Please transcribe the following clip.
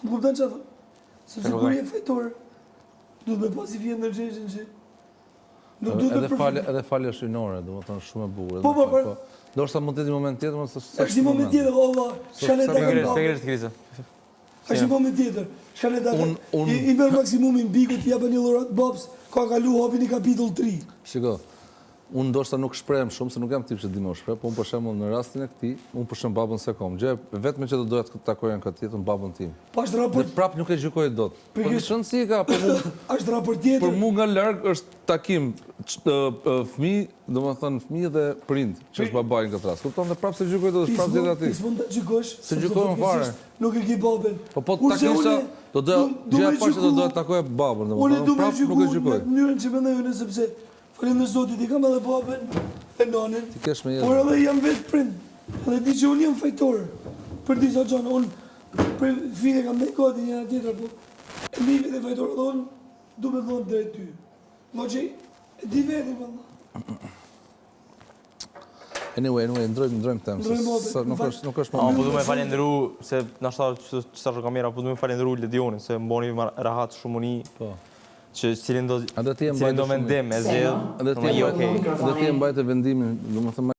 Më kupton çfarë thon? Sepse kur je fajtor, duhet me pasi vjen ndërgjeshën që Edhe falja shynore, domethënë shumë e bukur. Po. Ndoshta mund të jetë një moment tjetër, mos është një moment tjetër, valla. Shaneta S'ke krizë. Është një moment tjetër. Shaneta i bën maksimumin bikut, i japën një dhurat babs, ka kalu hapin i kapitull 3. Shiko, unë ndoshta nuk shprehem shumë, se nuk jam tip që di më shpreh, po unë për shembull në rastin e këtij, unë për shemb babën se kam. Gjë vetëm që do doja të takoja në këtë jetë babën tim. Po është raport. Dhe prap nuk e gjykoj dot. Po shënsi ka, po është raport tjetër. Për mua nga larg është takim fëmijë, domethënë fëmijë dhe prind, që është babai në këtë rast. Kupton, dhe prap se gjykoj dot, prap zgjedh aty. Ti s'mund ta gjykosh. Se gjykojmë fare. Nuk e ke babën. Po ta kisha, do gjëja parë që do doja të takoja babën, domethënë prap nuk e gjykoj. Në mënyrën që mendoj unë sepse falem Zotit, i kam edhe babën e nanën. Ti kesh me jetë. Por edhe jam vetë prind. Edhe di që unë jam fajtor. Për disa gjëra, unë për fine kam ndaj kodi njëra tjetër, po e mi vetë fajtor edhe unë du me dhonë drejt ty. Mo që e di vetë, valla. Anyway, ndrojmë temë. Nuk është Po du me falendëru, se nashta çfarë shoh kamera, po du me falendëru Ledionin, se mboni rahat shumuni. Po. Që cilin do mendim e zgjedh. Edhe ti e mbajtë vendimin, domethënë